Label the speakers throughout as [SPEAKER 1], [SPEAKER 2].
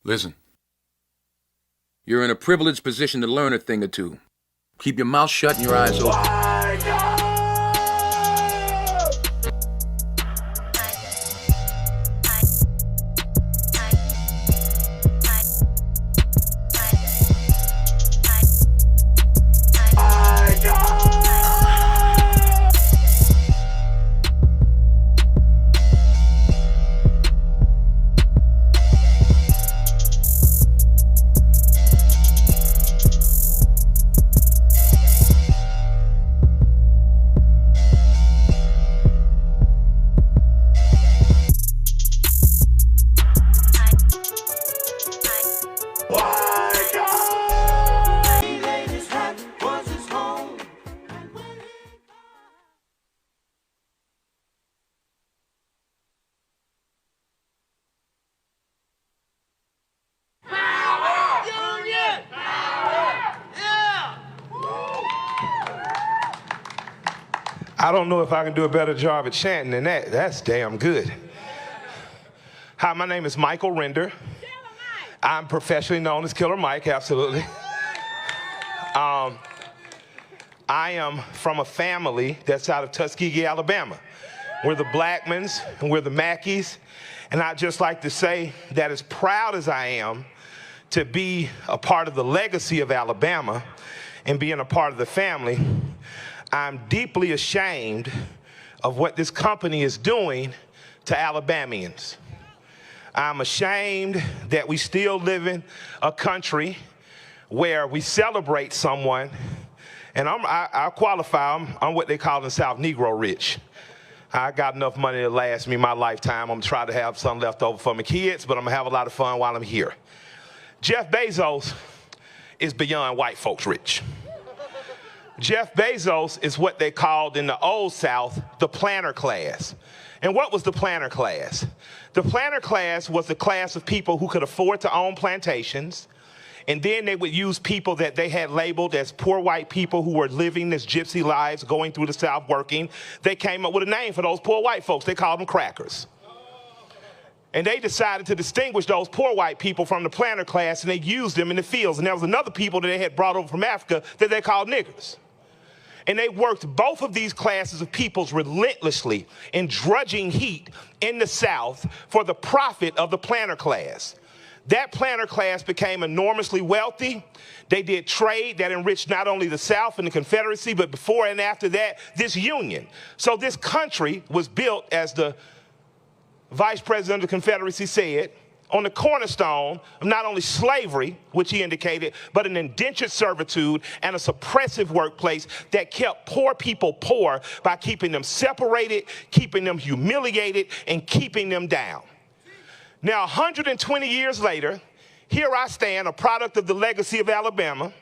[SPEAKER 1] Listen. You're in a privileged position to learn a thing or two. Keep your mouth shut and your eyes open.
[SPEAKER 2] I don't know if I can do a better job at chanting than that. That's damn good. Hi, my name is Michael Render. I'm professionally known as Killer Mike, absolutely. I am from a family that's out of Tuskegee, Alabama. We're the Blackmans and we're the Mackeys. And I'd just like to say that as proud as I am to be a part of the legacy of Alabama and being a part of the family, I'm deeply ashamed of what this company is doing to Alabamians. I'm ashamed that we still live in a country where we celebrate someone, and I qualify, I'm what they call in the South Negro rich. I got enough money to last me my lifetime. I'm gonna try to have some left over for my kids, but I'm gonna have a lot of fun while I'm here. Jeff Bezos is beyond white folks rich. Jeff Bezos is what they called in the old South the planter class. And what was the planter class? The planter class was the class of people who could afford to own plantations, and then they would use people that they had labeled as poor white people who were living this gypsy lives, going through the South working. They came up with a name for those poor white folks. They called them crackers. And they decided to distinguish those poor white people from the planter class, and they used them in the fields. And there was another people that they had brought over from Africa that they called niggers. And they worked both of these classes of peoples relentlessly in drudging heat in the South for the profit of the planter class. That planter class became enormously wealthy. They did trade that enriched not only the South and the Confederacy, but before and after that, this Union. So this country was built, as the Vice President of the Confederacy said, on the cornerstone of not only slavery, which he indicated, but an indentured servitude and a suppressive workplace that kept poor people poor by keeping them separated, keeping them humiliated, and keeping them down. Now, 120 years later, here I stand, a product of the legacy of Alabama,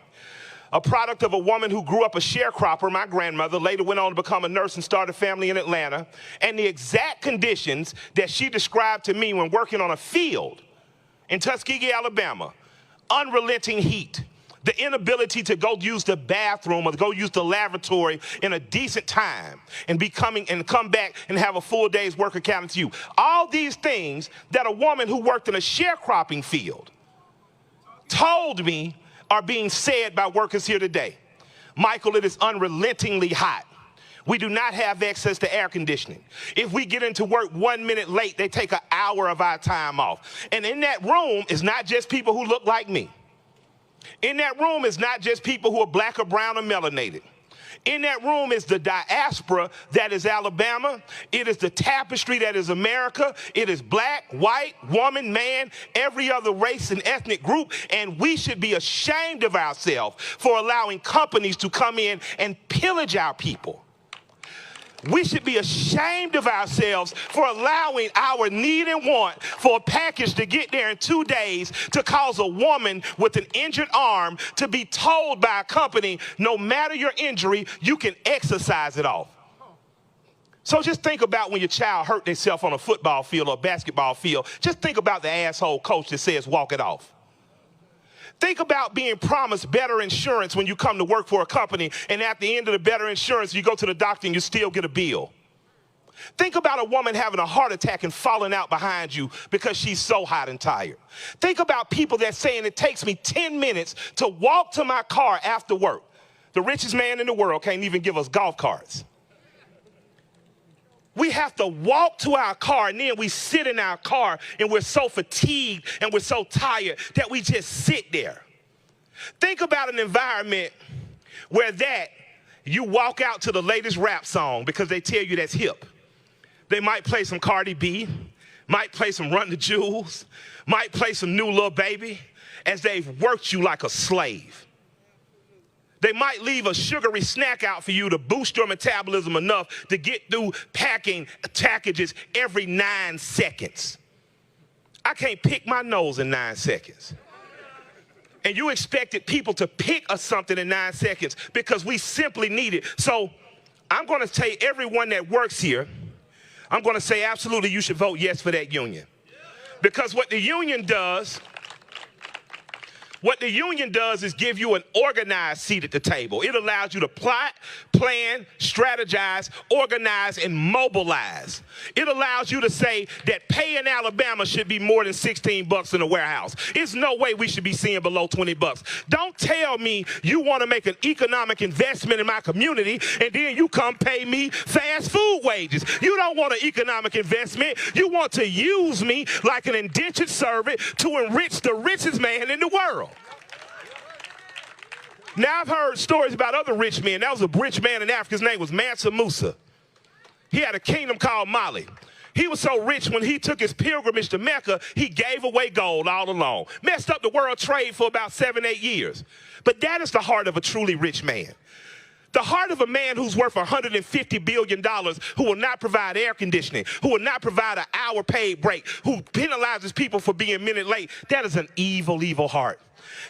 [SPEAKER 2] a product of a woman who grew up a sharecropper, my grandmother, later went on to become a nurse and start a family in Atlanta, and the exact conditions that she described to me when working on a field in Tuskegee, Alabama, unrelenting heat, the inability to go use the bathroom or to go use the lavatory in a decent time and come back and have a full day's work accounted to you. All these things that a woman who worked in a sharecropping field told me are being said by workers here today. Michael, it is unrelentingly hot. We do not have access to air conditioning. If we get into work 1 minute late, they take an hour of our time off. And in that room is not just people who look like me. In that room is not just people who are black or brown or melanated. In that room is the diaspora that is Alabama. It is the tapestry that is America. It is black, white, woman, man, every other race and ethnic group. And we should be ashamed of ourselves for allowing companies to come in and pillage our people. We should be ashamed of ourselves for allowing our need and want for a package to get there in 2 days to cause a woman with an injured arm to be told by a company, no matter your injury, you can exercise it off. So just think about when your child hurt themselves on a football field or a basketball field. Just think about the asshole coach that says walk it off. Think about being promised better insurance when you come to work for a company, and at the end of the better insurance, you go to the doctor and you still get a bill. Think about a woman having a heart attack and falling out behind you because she's so hot and tired. Think about people that saying it takes me 10 minutes to walk to my car after work. The richest man in the world can't even give us golf carts. We have to walk to our car, and then we sit in our car, and we're so fatigued and we're so tired that we just sit there. Think about an environment where you walk out to the latest rap song because they tell you that's hip. They might play some Cardi B, might play some Run the Jewels, might play some New Lil Baby, as they've worked you like a slave. They might leave a sugary snack out for you to boost your metabolism enough to get through packing packages every 9 seconds. I can't pick my nose in 9 seconds. And you expected people to pick something in 9 seconds because we simply need it. So I'm going to say everyone that works here, I'm going to say absolutely you should vote yes for that union. Because what the union does is give you an organized seat at the table. It allows you to plot, plan, strategize, organize, and mobilize. It allows you to say that pay in Alabama should be more than $16 in a warehouse. There's no way we should be seeing below $20. Don't tell me you want to make an economic investment in my community and then you come pay me fast food wages. You don't want an economic investment. You want to use me like an indentured servant to enrich the richest man in the world. Now, I've heard stories about other rich men. That was a rich man in Africa. His name was Mansa Musa. He had a kingdom called Mali. He was so rich when he took his pilgrimage to Mecca, he gave away gold all along. Messed up the world trade for about 7-8 years. But that is the heart of a truly rich man. The heart of a man who's worth $150 billion, who will not provide air conditioning, who will not provide an hour paid break, who penalizes people for being a minute late. That is an evil, evil heart.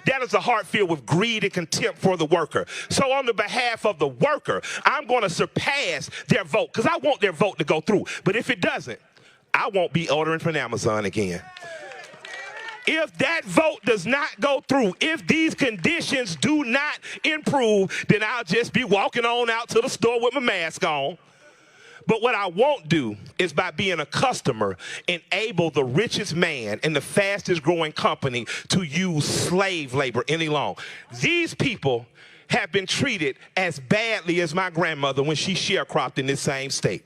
[SPEAKER 2] That is a heart filled with greed and contempt for the worker. So on the behalf of the worker, I'm going to surpass their vote because I want their vote to go through. But if it doesn't, I won't be ordering from Amazon again. If that vote does not go through, if these conditions do not improve, then I'll just be walking on out to the store with my mask on. But what I won't do is by being a customer, enable the richest man and the fastest growing company to use slave labor any longer. These people have been treated as badly as my grandmother when she sharecropped in this same state.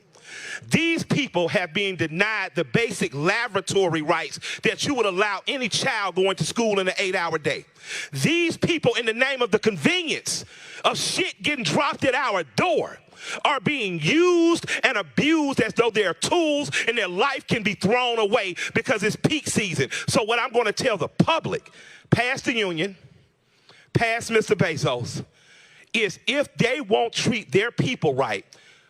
[SPEAKER 2] These people have been denied the basic laboratory rights that you would allow any child going to school in an 8-hour day. These people, in the name of the convenience of shit getting dropped at our door, are being used and abused as though they're tools and their life can be thrown away because it's peak season. So what I'm going to tell the public, past the union, past Mr. Bezos, is if they won't treat their people right,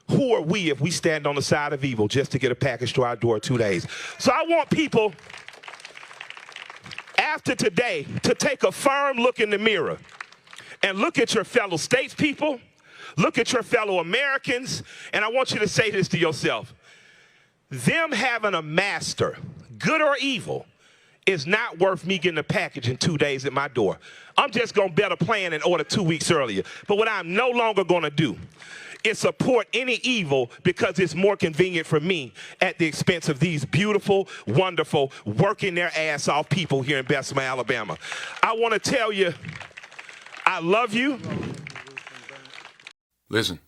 [SPEAKER 2] who are we if we stand on the side of evil just to get a package to our door 2 days? So I want people after today to take a firm look in the mirror and look at your fellow statespeople, look at your fellow Americans, and I want you to say this to yourself. Them having a master, good or evil, is not worth me getting a package in 2 days at my door. I'm just going to bet a plan and order 2 weeks earlier. But what I'm no longer going to do is support any evil because it's more convenient for me at the expense of these beautiful, wonderful, working their ass off people here in Bessemer, Alabama. I want to tell you, I love you.
[SPEAKER 1] Listen,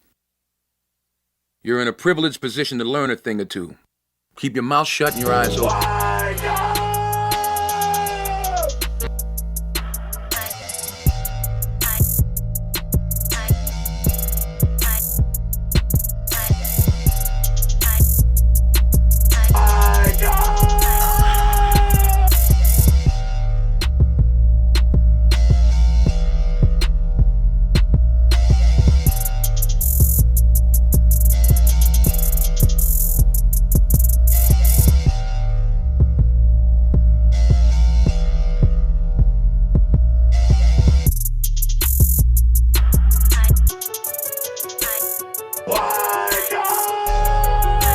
[SPEAKER 1] you're in a privileged position to learn a thing or two. Keep your mouth shut and your eyes open.